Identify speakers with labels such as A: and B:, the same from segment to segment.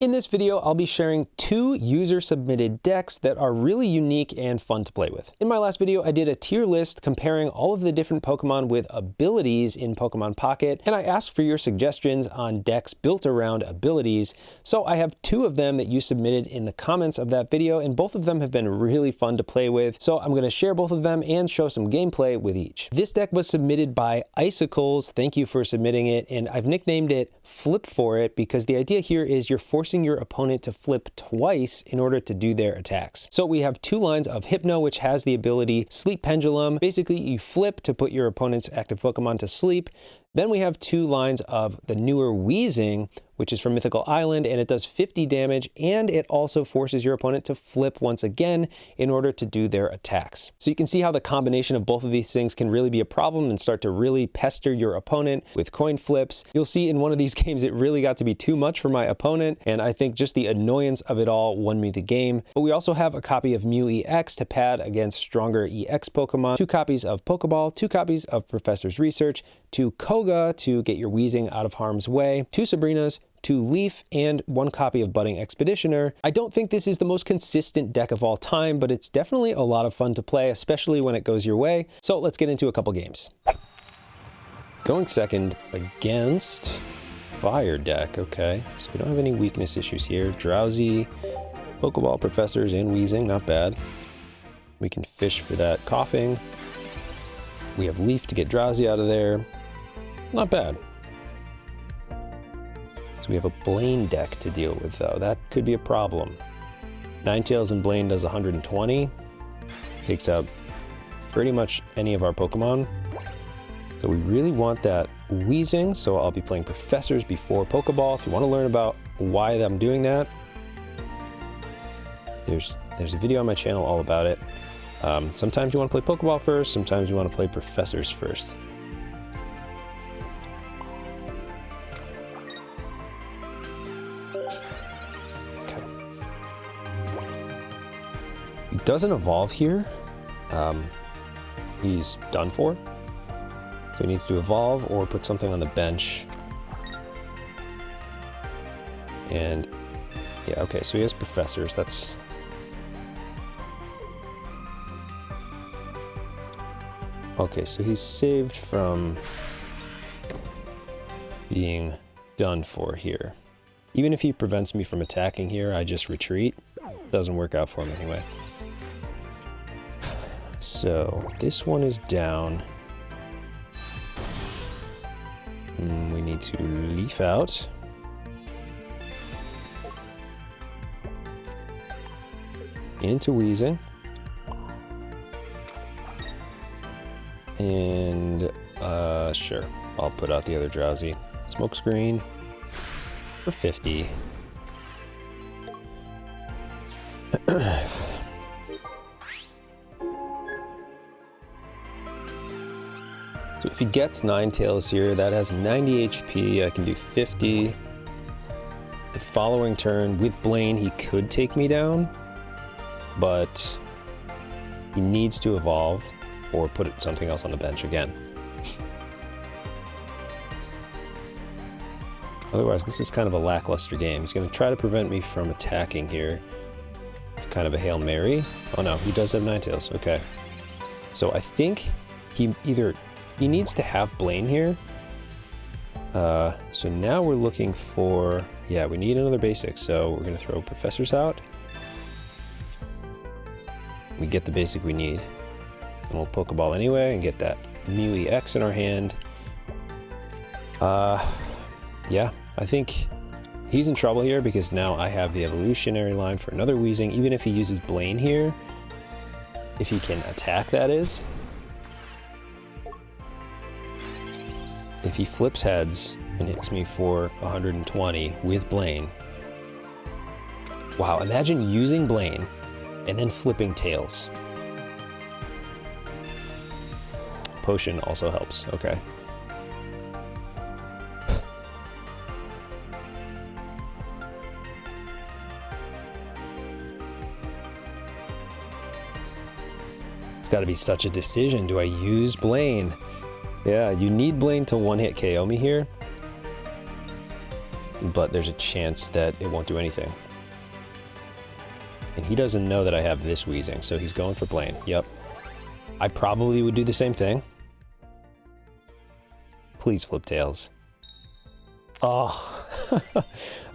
A: In this video, I'll be sharing two user-submitted decks that are really unique and fun to play with. In my last video, I did a tier list comparing all of the different Pokemon with abilities in Pokemon Pocket, and I asked for your suggestions on decks built around abilities. So I have two of them that you submitted in the comments of that video, and both of them have been really fun to play with. So I'm going to share both of them and show some gameplay with each. This deck was submitted by Icicles. Thank you for submitting it, and I've nicknamed it Flip For It because the idea here is you're forcing your opponent to flip twice in order to do their attacks. So we have two lines of Hypno, which has the ability Sleep Pendulum. Basically, you flip to put your opponent's active Pokemon to sleep. Then we have two lines of the newer Wheezing, which is from Mythical Island, and it does 50 damage, and it also forces your opponent to flip once again in order to do their attacks. So you can see how the combination of both of these things can really be a problem and start to really pester your opponent with coin flips. You'll see in one of these games it really got to be too much for my opponent, and I think just the annoyance of it all won me the game. But we also have a copy of Mew EX to pad against stronger EX Pokemon, two copies of Pokeball, two copies of Professor's Research, two Koga to get your Wheezing out of harm's way, two Sabrinas, two Leaf, and one copy of Budding Expeditioner. I don't think this is the most consistent deck of all time, but it's definitely a lot of fun to play, especially when it goes your way. So let's get into a couple games. Going second against Fire deck. Okay, so we don't have any weakness issues here. Drowsy, Pokeball, Professors, and Wheezing, not bad. We can fish for that coughing. We have Leaf to get Drowsy out of there. Not bad. So we have a Blaine deck to deal with, though. That could be a problem. Ninetales and Blaine does 120. Takes out pretty much any of our Pokemon. So we really want that Wheezing, so I'll be playing Professors before Pokeball. If you want to learn about why I'm doing that, there's a video on my channel all about it. Sometimes you want to play Pokeball first, sometimes you want to play Professors first. He doesn't evolve here. He's done for. So he needs to evolve or put something on the bench. And yeah, okay, so he has Professors. That's... Okay, so he's saved from being done for here. Even if he prevents me from attacking here, I just retreat. Doesn't work out for him anyway. So this one is down. We need to Leaf out. Into Wheezing. And sure, I'll put out the other Drowsy. Smokescreen for 50. So if he gets Ninetales here, that has 90 HP. I can do 50. The following turn with Blaine, he could take me down, but he needs to evolve or put something else on the bench again. Otherwise, this is kind of a lackluster game. He's going to try to prevent me from attacking here. It's kind of a Hail Mary. Oh no, he does have Ninetales. Okay. So I think he needs to have Blaine here. So now we're looking for... Yeah, we need another basic. So we're going to throw Professors out. We get the basic we need. And we'll Pokeball anyway and get that Mew EX in our hand. Yeah, I think he's in trouble here because now I have the evolutionary line for another Wheezing, even if he uses Blaine here. If he can attack, that is. If he flips heads and hits me for 120 with Blaine. Wow, imagine using Blaine and then flipping tails. Potion also helps, okay. It's got to be such a decision. Do I use Blaine? Yeah, you need Blaine to one-hit KO me here. but there's a chance that it won't do anything. And he doesn't know that I have this Wheezing, so he's going for Blaine. Yep. I probably would do the same thing. Please flip tails. Oh,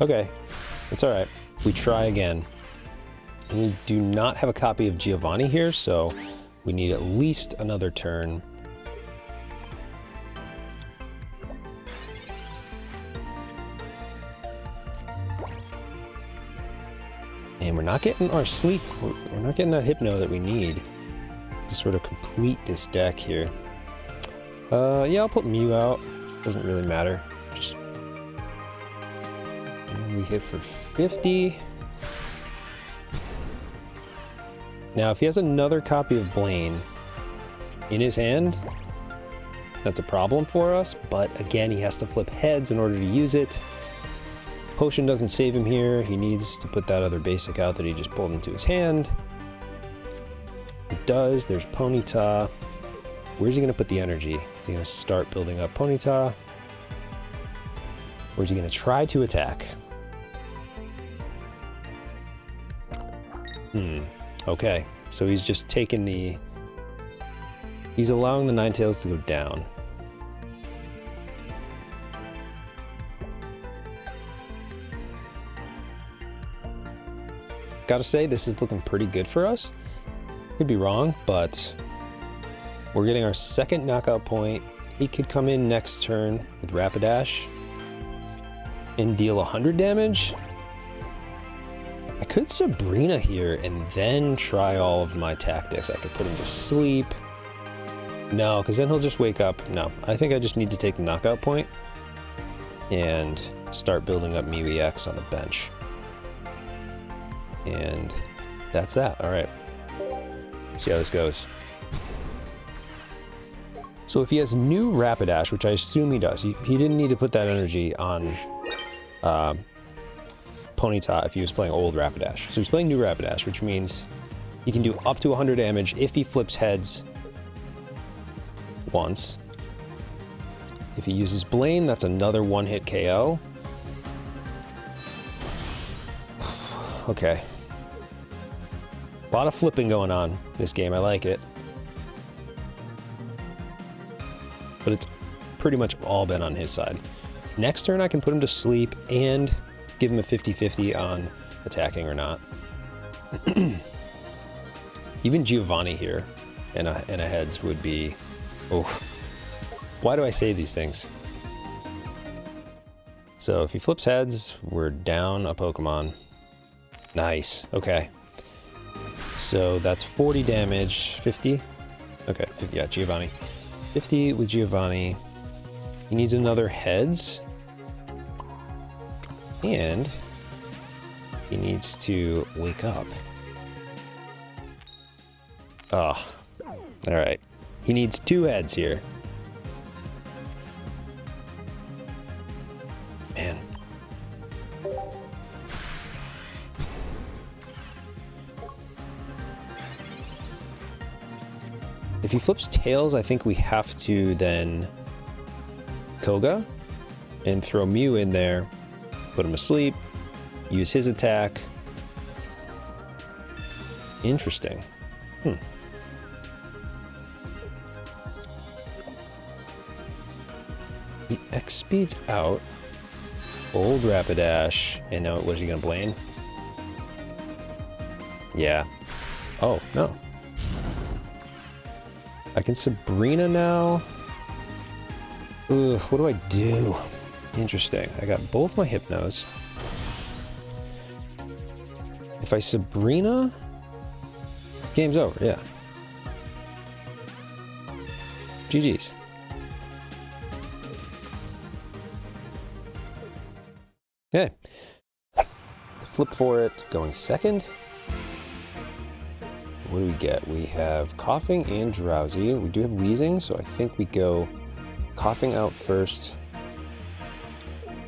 A: okay. It's all right. We try again. And we do not have a copy of Giovanni here, so we need at least another turn. And we're not getting our sleep, we're not getting that Hypno that we need to sort of complete this deck here. Yeah, I'll put Mew out. Doesn't really matter. Just... And we hit for 50. Now, if he has another copy of Blaine in his hand, that's a problem for us. But again, he has to flip heads in order to use it. Potion doesn't save him here. He needs to put that other basic out that he just pulled into his hand. It does. There's Ponyta. Where's he going to put the energy? Is he going to start building up Ponyta? Or is he going to try to attack? Okay. So he's just taking the... He's allowing the Ninetales to go down. Gotta say, this is looking pretty good for us. Could be wrong, but we're getting our second knockout point. He could come in next turn with Rapidash and deal 100 damage. I could Sabrina here and then try all of my tactics. I could put him to sleep. No, because then he'll just wake up. No, I think I just need to take the knockout point and start building up Mew EX on the bench. And that's that. All right. Let's see how this goes. So if he has new Rapidash, which I assume he does, he didn't need to put that energy on Ponyta if he was playing old Rapidash. So he's playing new Rapidash, which means he can do up to 100 damage if he flips heads once. If he uses Blaine, that's another one-hit KO. Okay. A lot of flipping going on this game. I like it. But it's pretty much all been on his side. Next turn, I can put him to sleep and give him a 50-50 on attacking or not. Even Giovanni here and a heads would be... Oh. Why do I say these things? So if he flips heads, we're down a Pokemon. Nice. Okay. So that's 40 damage. 50? Okay, 50. Yeah, Giovanni. 50 with Giovanni. He needs another heads. And he needs to wake up. Oh. Alright. He needs 2 heads here. Man. If he flips tails, I think we have to then Koga and throw Mew in there, put him asleep, use his attack. Interesting. The X speed's out. Old Rapidash. And now, what is he gonna Blaine? Yeah. Oh, no. I can Sabrina now. Ugh, what do I do? Interesting. I got both my Hypnos. If I Sabrina, game's over, yeah. GG's. Okay. Flip for it, going second. What do we get? We have Coughing and Drowsy. We do have Wheezing, so I think we go Coughing out first.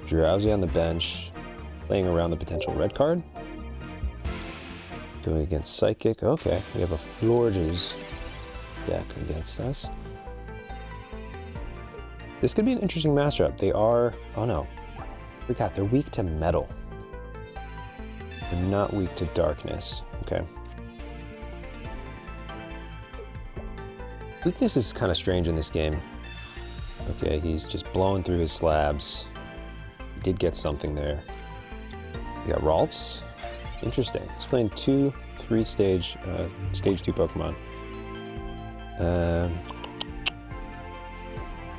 A: Drowsy on the bench, playing around the potential red card. Going against Psychic. Okay, we have a Florges deck against us. This could be an interesting matchup. They are... Oh no. Forgot, they're weak to metal. They're not weak to darkness. Okay. Weakness is kind of strange in this game. Okay, he's just blowing through his slabs. He did get something there. We got Ralts. Interesting. He's playing 2-3 stage 2 Pokemon.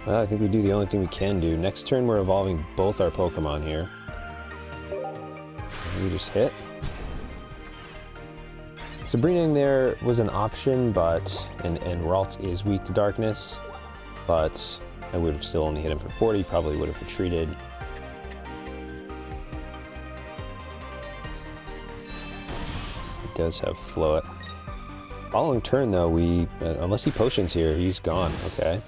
A: Well, I think we do the only thing we can do. Next turn, we're evolving both our Pokemon here. We just hit. Sabrina in there was an option, but and Ralts is weak to darkness, but I would have still only hit him for 40. Probably would have retreated. It does have Float. Following turn, though, we unless he potions here, he's gone. Okay.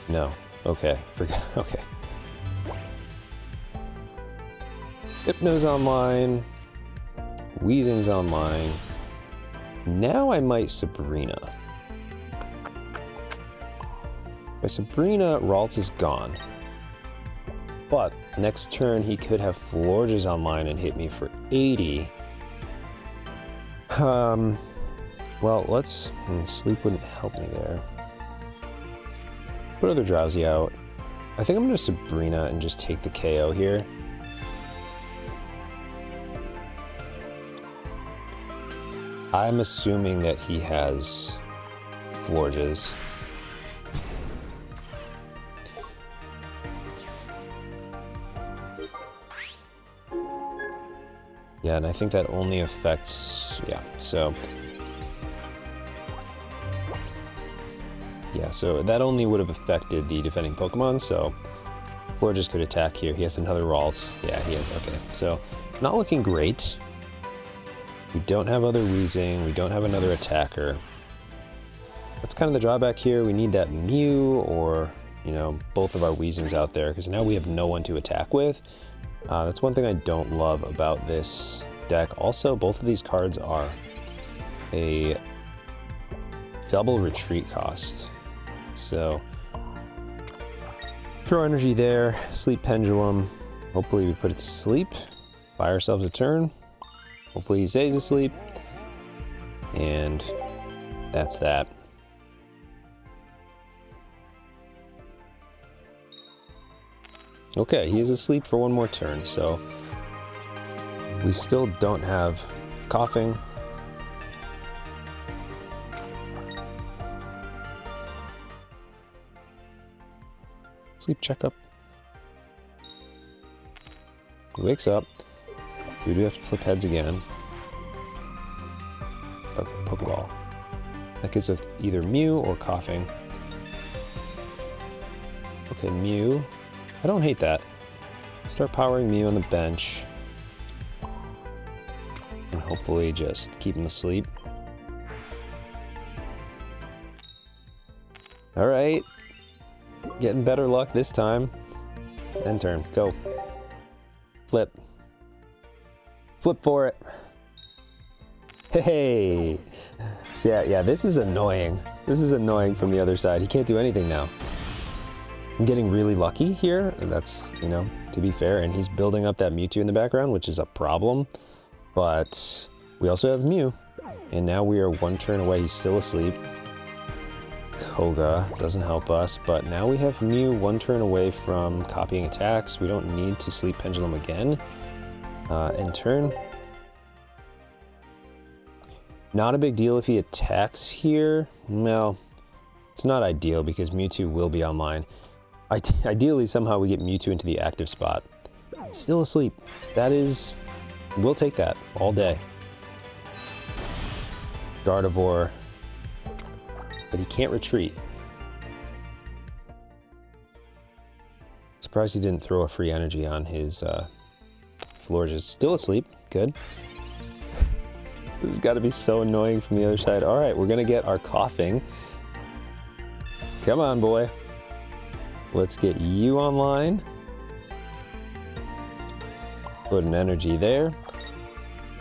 A: No. Okay. Forget. Okay. Hypno's online. Weezing's online. Now I might Sabrina. By Sabrina, Ralts is gone. But next turn he could have Florges online and hit me for 80. Well, let's... sleep wouldn't help me there. Put other Drowsy out. I think I'm going to Sabrina and just take the KO here. I'm assuming that he has Florges. Yeah, and I think that only affects... yeah, so... yeah, so that only would have affected the defending Pokemon, so Florges could attack here. He has another Ralts. Yeah, he has. Okay, so not looking great. We don't have other Weezing. We don't have another attacker. That's kind of the drawback here. We need that Mew or, you know, both of our Weezings out there, because now we have no one to attack with. That's one thing I don't love about this deck. Also, both of these cards are a double retreat cost. So, throw energy there, Sleep Pendulum. Hopefully we put it to sleep. Buy ourselves a turn. Hopefully he stays asleep. And that's that. Okay, he is asleep for one more turn, so we still don't have coughing. Sleep checkup. He wakes up. We do have to flip heads again. Okay, Pokeball. That gives us either Mew or coughing. Okay, Mew. I don't hate that. Start powering Mew on the bench. And hopefully just keep him asleep. Alright. Getting better luck this time. End turn. Go. Flip. Flip for it. Hey! So yeah, this is annoying. This is annoying from the other side. He can't do anything now. I'm getting really lucky here. That's, you know, to be fair. And he's building up that Mewtwo in the background, which is a problem. But we also have Mew. And now we are one turn away. He's still asleep. Koga doesn't help us. But now we have Mew one turn away from copying attacks. We don't need to Sleep Pendulum again. End turn. Not a big deal if he attacks here. No, it's not ideal because Mewtwo will be online. Ideally, somehow we get Mewtwo into the active spot. Still asleep. That is... we'll take that all day. Gardevoir. But he can't retreat. Surprised he didn't throw a free energy on his Florges. Still asleep. Good. This has got to be so annoying from the other side. All right, we're going to get our coughing. Come on, boy. Let's get you online. Put an energy there.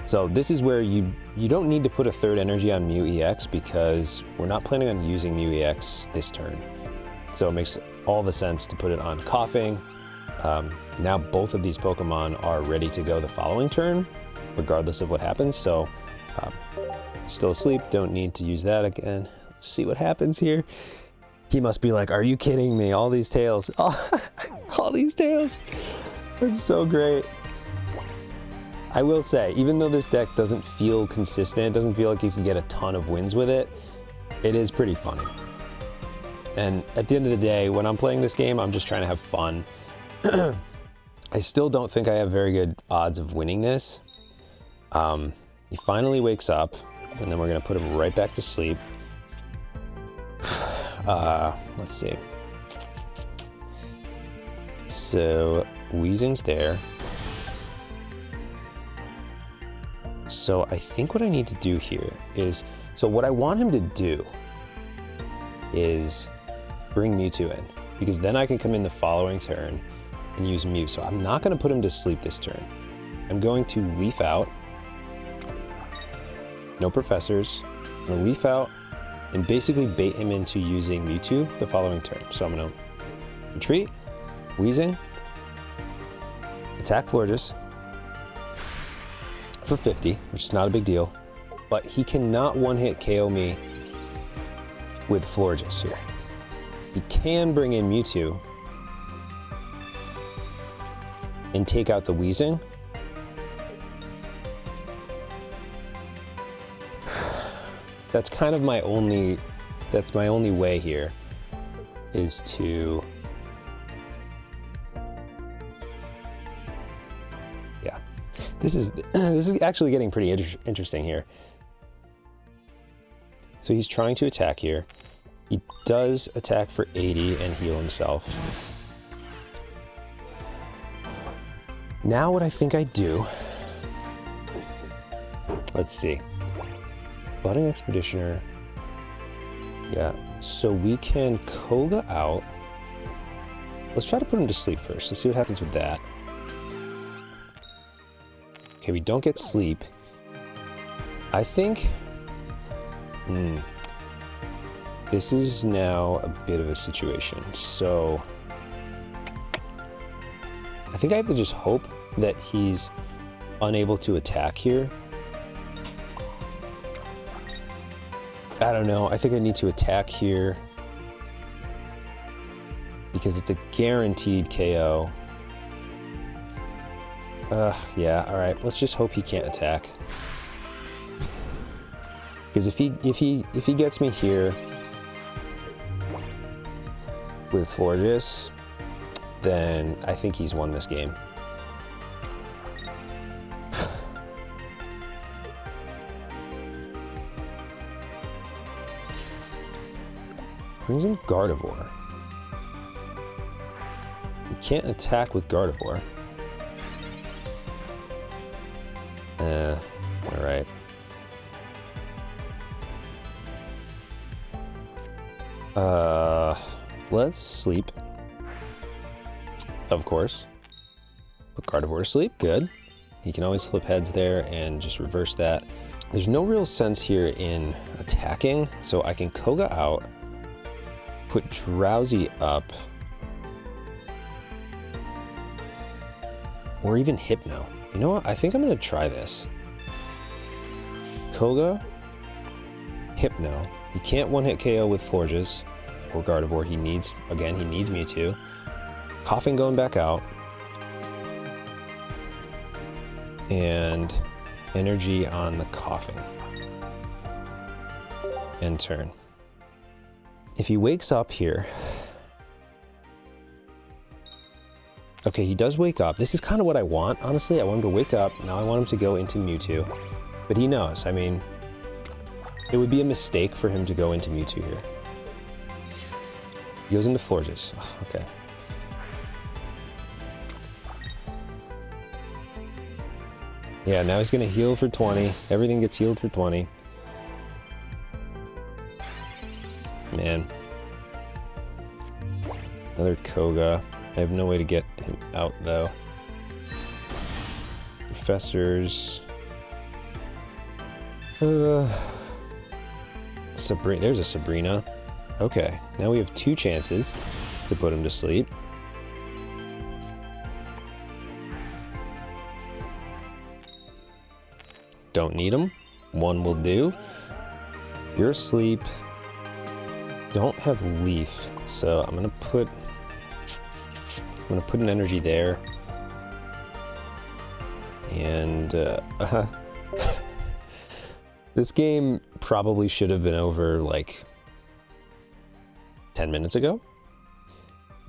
A: So this is where you don't need to put a third energy on Mew EX because we're not planning on using Mew EX this turn. So it makes all the sense to put it on Coughing. Now both of these Pokemon are ready to go the following turn, regardless of what happens. So still asleep, don't need to use that again. Let's see what happens here. He must be like, are you kidding me? All these tails, all these tails. That's so great. I will say, even though this deck doesn't feel consistent, doesn't feel like you can get a ton of wins with it, it is pretty funny. And at the end of the day, when I'm playing this game, I'm just trying to have fun. I still don't think I have very good odds of winning this. He finally wakes up, and then we're gonna put him right back to sleep. Let's see. So Weezing's there. So I think what I need to do here is, so what I want him to do is bring Mewtwo in, because then I can come in the following turn and use Mew. So I'm not going to put him to sleep this turn. I'm going to Leaf Out. No Professors. I'm going to Leaf Out and basically bait him into using Mewtwo the following turn. So I'm going to retreat, Weezing, attack Florges for 50, which is not a big deal, but he cannot one-hit KO me with Florges here. He can bring in Mewtwo and take out the Weezing. That's kind of my only way here, is to, yeah. This is actually getting pretty interesting here. So he's trying to attack here. He does attack for 80 and heal himself. Now what I think I do, let's see. Budding Expeditioner. Yeah, so we can Koga out. Let's try to put him to sleep first. Let's see what happens with that. Okay, we don't get sleep. I think, this is now a bit of a situation. So I think I have to just hope that he's unable to attack here. I don't know. I think I need to attack here because it's a guaranteed KO. Yeah, all right. Let's just hope he can't attack. Because if he gets me here with Florges, then I think he's won this game. Brings in Gardevoir. He can't attack with Gardevoir. All right. Let's sleep. Of course. Put Gardevoir to sleep, good. He can always flip heads there and just reverse that. There's no real sense here in attacking, so I can Koga out, put Drowsy up, or even Hypno. You know what? I think I'm gonna try this. Koga, Hypno. He can't one-hit KO with Florges or Gardevoir. He needs Mewtwo. Coughing going back out. And energy on the Coughing. End turn. If he wakes up here, okay, he does wake up. This is kind of what I want, honestly. I want him to wake up. Now I want him to go into Mewtwo. But he knows, I mean, it would be a mistake for him to go into Mewtwo here. He goes into Florges. Oh, okay. Yeah, now he's gonna heal for 20. Everything gets healed for 20. Man. Another Koga. I have no way to get him out, though. Professors. Sabrina. There's a Sabrina. Okay, now we have 2 chances. to put him to sleep. Don't need him. One will do. You're asleep. Don't have leaf, so I'm gonna put an energy there. And this game probably should have been over like 10 minutes ago,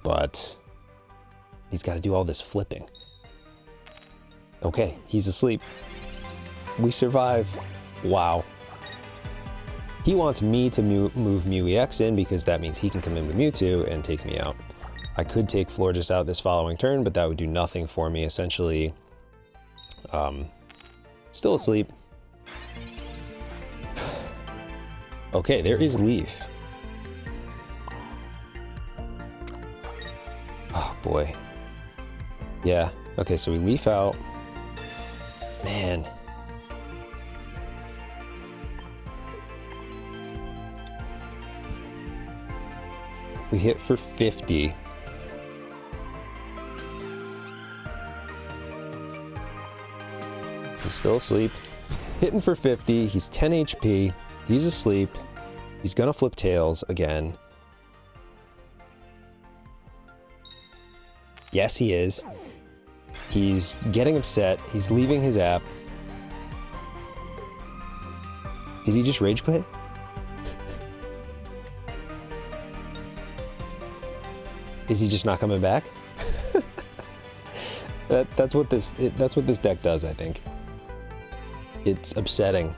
A: but he's got to do all this flipping. Okay, he's asleep. We survive. Wow. He wants me to move Mew EX in because that means he can come in with Mewtwo and take me out. I could take Florges out this following turn, but that would do nothing for me, essentially. Still asleep. Okay, there is Leaf. Oh boy. Yeah, okay, so we Leaf out. Man. We hit for 50. He's still asleep. Hitting for 50. He's 10 HP. He's asleep. He's gonna flip tails again. Yes, he is. He's getting upset. He's leaving his app. Did he just rage quit? Is he just not coming back? That's what this deck does, I think. It's upsetting.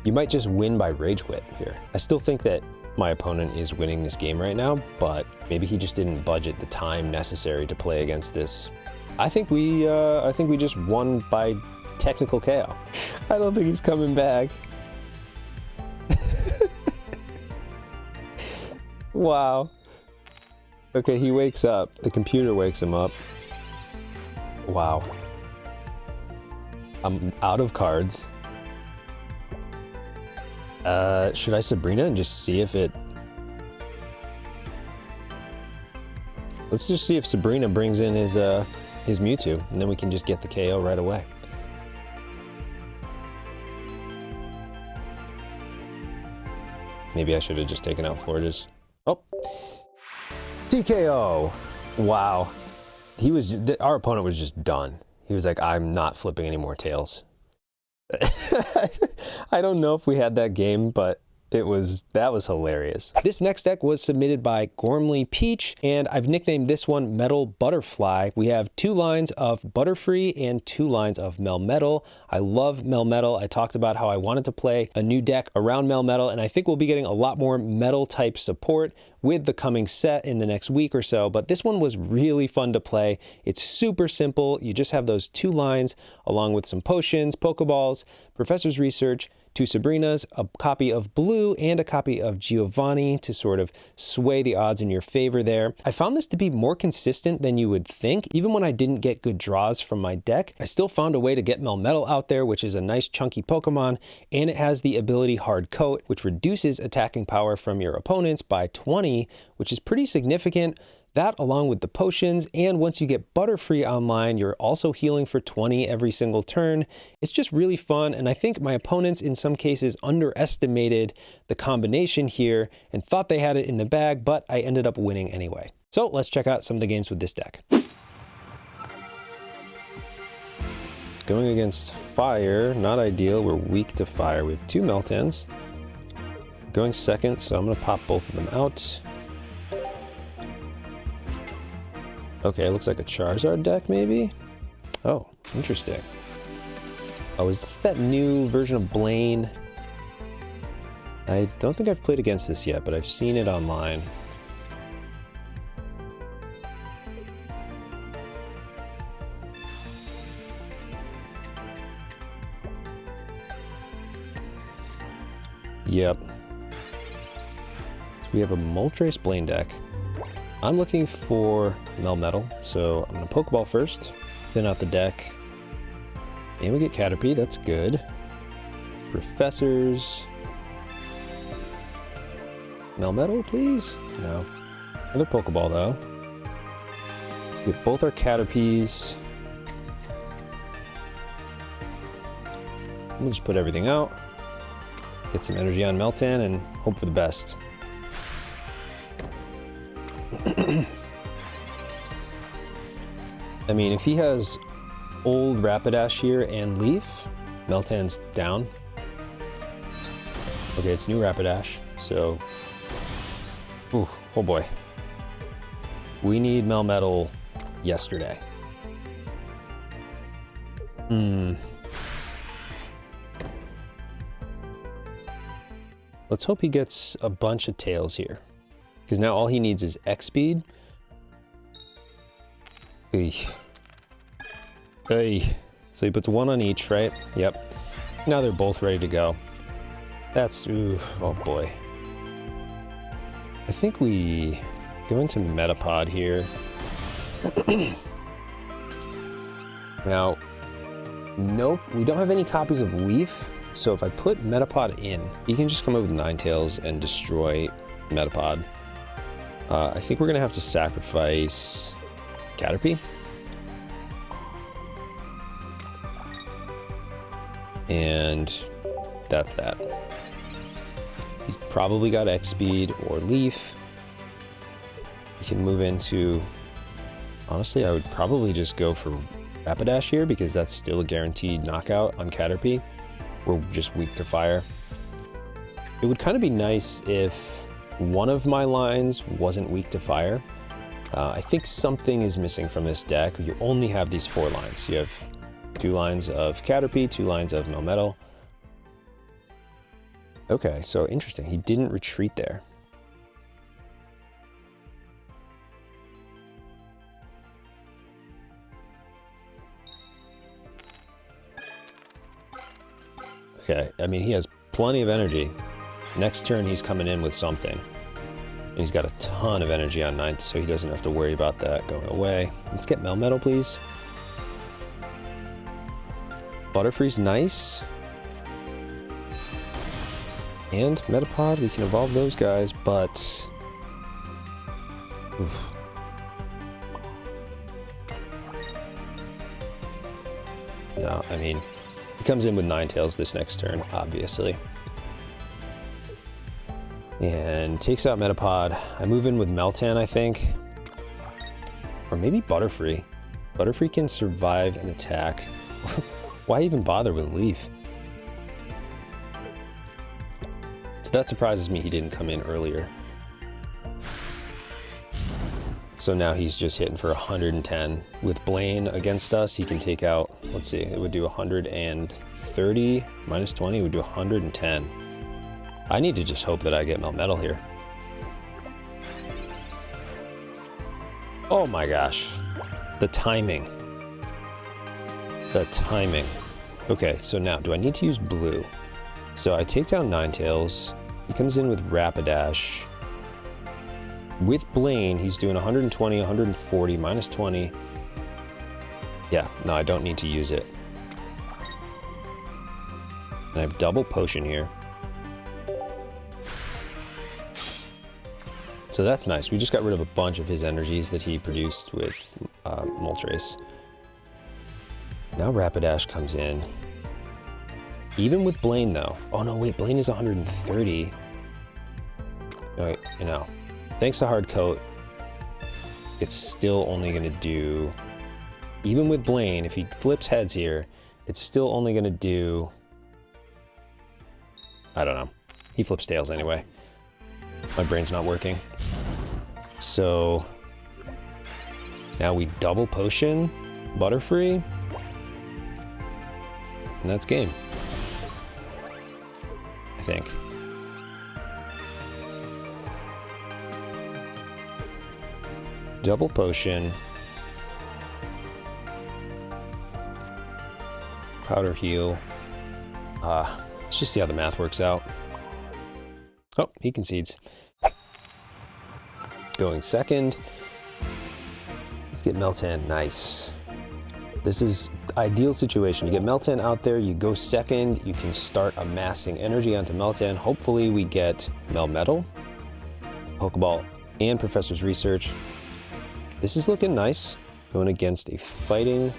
A: You might just win by rage quit here. I still think that my opponent is winning this game right now, but maybe he just didn't budget the time necessary to play against this. I think we just won by technical KO. I don't think he's coming back. Wow. Okay, he wakes up. The computer wakes him up. Wow. I'm out of cards. Should I Sabrina and just see if it... Let's just see if Sabrina brings in his Mewtwo, and then we can just get the KO right away. Maybe I should have just taken out Florges. Oh! TKO! Wow. Our opponent was just done. He was like, I'm not flipping any more tails. I don't know if we had that game, but that was hilarious. This next deck was submitted by Gormley Peach, and I've nicknamed this one Metal Butterfly. We have 2 lines of Butterfree and 2 lines of Melmetal. I love Melmetal. I talked about how I wanted to play a new deck around Melmetal, and I think we'll be getting a lot more metal type support with the coming set in the next week or so, but this one was really fun to play. It's super simple. You just have those 2 lines along with some potions, Pokeballs, Professor's Research, 2 Sabrinas, a copy of Blue, and a copy of Giovanni to sort of sway the odds in your favor there. I found this to be more consistent than you would think. Even when I didn't get good draws from my deck, I still found a way to get Melmetal out there, which is a nice chunky Pokemon, and it has the ability Hard Coat, which reduces attacking power from your opponents by 20, which is pretty significant. That along with the potions, and once you get Butterfree online, you're also healing for 20 every single turn. It's just really fun, and I think my opponents in some cases underestimated the combination here and thought they had it in the bag, but I ended up winning anyway. So let's check out some of the games with this deck. Going against fire, not ideal. We're weak to fire. We have 2 Meltans. Going second, so I'm gonna pop both of them out. Okay, looks like a Charizard deck, maybe? Oh, interesting. Oh, is this that new version of Blaine? I don't think I've played against this yet, but I've seen it online. Yep. So we have a Moltres Blaine deck. I'm looking for Melmetal, so I'm going to Pokeball first, thin out the deck, and we get Caterpie, that's good. Professors. Melmetal, please? No. Another Pokeball, though. Get both our Caterpies. We'll just put everything out. Get some energy on Meltan and hope for the best. I mean, if he has old Rapidash here and Leaf, Meltan's down. Okay, it's new Rapidash, so... Ooh, oh boy. We need Melmetal yesterday. Let's hope he gets a bunch of tails here. Because now all he needs is X speed. Hey. Hey. So he puts one on each, right? Yep. Now they're both ready to go. That's, ooh, oh boy. I think we go into Metapod here. Now, nope, we don't have any copies of Leaf. So if I put Metapod in, he can just come up with Ninetales and destroy Metapod. I think we're gonna have to sacrifice Caterpie. And that's that. He's probably got X speed or Leaf. We can move into, honestly, I would probably just go for Rapidash here because that's still a guaranteed knockout on Caterpie. We're just weak to fire. It would kind of be nice if one of my lines wasn't weak to fire. I think something is missing from this deck. You only have these 4 lines. You have 2 lines of Caterpie, 2 lines of Melmetal. Okay, so interesting. He didn't retreat there. Okay, I mean, he has plenty of energy. Next turn, he's coming in with something. And he's got a ton of energy on 9th, so he doesn't have to worry about that going away. Let's get Melmetal, please. Butterfree's nice. And Metapod, we can evolve those guys, but... Oof. No, I mean... He comes in with Ninetales this next turn, obviously. And takes out Metapod. I move in with Meltan, I think. Or maybe Butterfree. Butterfree can survive an attack. Why even bother with Leaf? So that surprises me he didn't come in earlier. So now he's just hitting for 110. With Blaine against us, he can take out, let's see, it would do 130 minus 20, would do 110. I need to just hope that I get Melmetal here. Oh my gosh. The timing. The timing. Okay, so now, do I need to use blue? So I take down Ninetales. He comes in with Rapidash. With Blaine, he's doing 120, 140, minus 20. Yeah, no, I don't need to use it. And I have double potion here. So that's nice. We just got rid of a bunch of his energies that he produced with Moltres. Now Rapidash comes in. Even with Blaine, though. Oh, no, wait, Blaine is 130. No, you know. Thanks to Hard Coat, it's still only going to do... Even with Blaine, if he flips heads here, it's still only going to do... I don't know. He flips tails anyway. My brain's not working. So... Now we double potion Butterfree. And that's game. I think. Double potion. Powder heal. Let's just see how the math works out. Oh, he concedes. Going second. Let's get Meltan. Nice. This is the ideal situation. You get Meltan out there, you go second, you can start amassing energy onto Meltan. Hopefully we get Melmetal. Pokeball and Professor's Research. This is looking nice, going against a fighting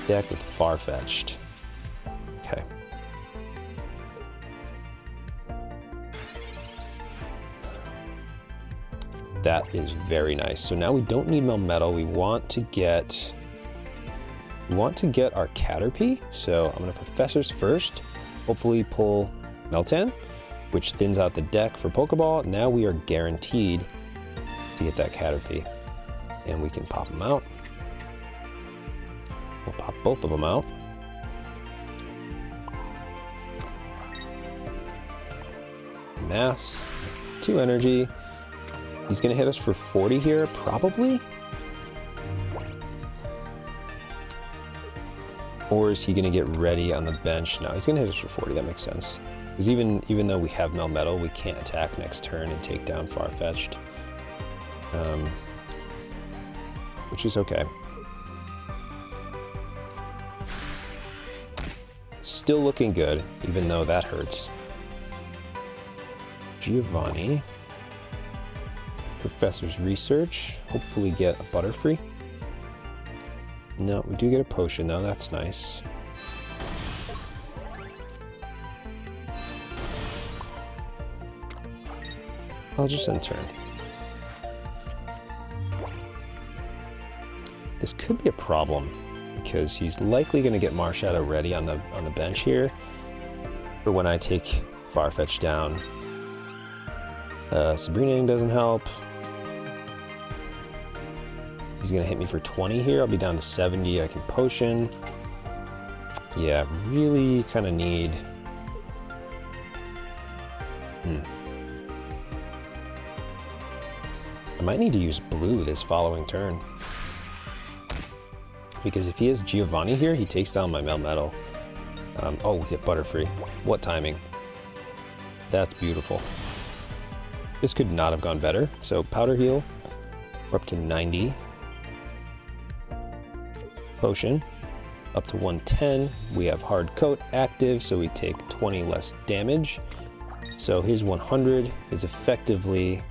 A: deck with Farfetch'd. Okay. That is very nice. So now we don't need Melmetal. We want to get our Caterpie. So I'm gonna Professors first. Hopefully pull Meltan, which thins out the deck for Pokeball. Now we are guaranteed to get that Caterpie. And we can pop them out. We'll pop both of them out. Mass, 2 energy. He's gonna hit us for 40 here, probably? Or is he gonna get ready on the bench? No, he's gonna hit us for 40, that makes sense. Because even though we have Melmetal, we can't attack next turn and take down Farfetch'd. Which is okay. Still looking good, even though that hurts. Giovanni. Professor's Research. Hopefully get a Butterfree. No, we do get a potion though, that's nice. I'll just end turn. This could be a problem because he's likely going to get Marshadow ready on the bench here for when I take Farfetch'd down. Sabrinaing doesn't help. He's going to hit me for 20 here. I'll be down to 70. I can potion. Yeah, really kind of need... I might need to use blue this following turn. Because if he has Giovanni here, he takes down my Melmetal. Oh, we get Butterfree. What timing. That's beautiful. This could not have gone better. So Powder Heal, we're up to 90. Potion, up to 110. We have Hard Coat active, so we take 20 less damage. So his 100 is effectively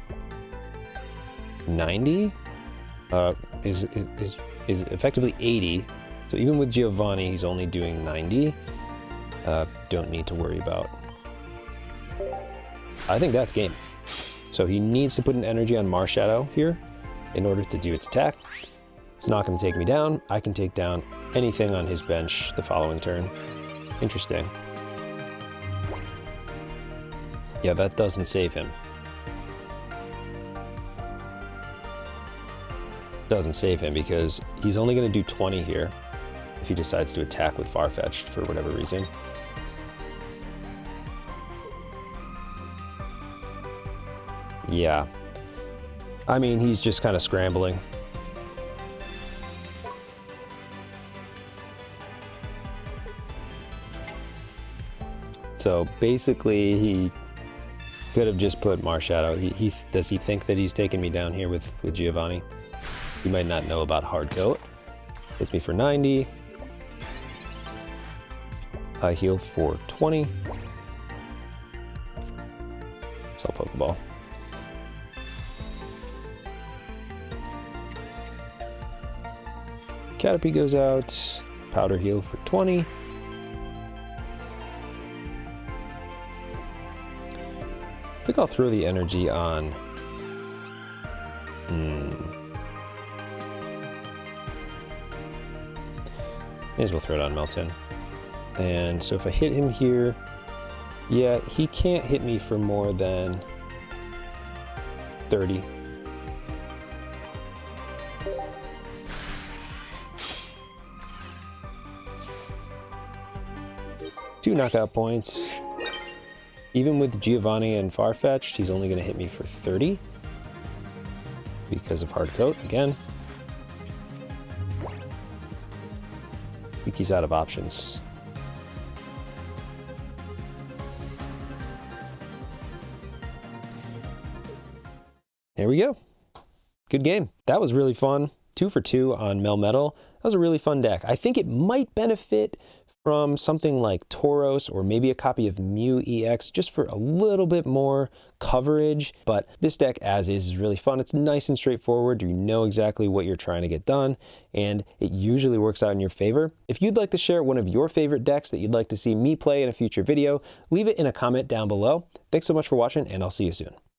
A: 90. Is effectively 80. So even with Giovanni, he's only doing 90. Don't need to worry about. I think that's game. So he needs to put an energy on Marshadow here in order to do its attack. It's not going to take me down. I can take down anything on his bench the following turn. Interesting. Yeah, that doesn't save him. Doesn't save him because he's only going to do 20 here if he decides to attack with Farfetch'd for whatever reason. Yeah. I mean, he's just kind of scrambling. So basically, he could have just put Marshadow. Does he think that he's taking me down here with Giovanni? He might not know about Hard Coat. Hits me for 90. I heal for 20. Sell Pokeball. Caterpie goes out. Powder Heal for 20. I think I'll throw the energy on... May as well throw it on Meltan. And so if I hit him here, yeah, he can't hit me for more than 30. Two knockout points. Even with Giovanni and Farfetch'd, he's only going to hit me for 30 because of Hard Coat again. I think he's out of options. There we go. Good game. That was really fun. 2 for 2 on Melmetal. That was a really fun deck. I think it might benefit from something like Tauros or maybe a copy of Mew EX just for a little bit more coverage, but this deck as is really fun. It's nice and straightforward. You know exactly what you're trying to get done, and it usually works out in your favor. If you'd like to share one of your favorite decks that you'd like to see me play in a future video, leave it in a comment down below. Thanks so much for watching, and I'll see you soon.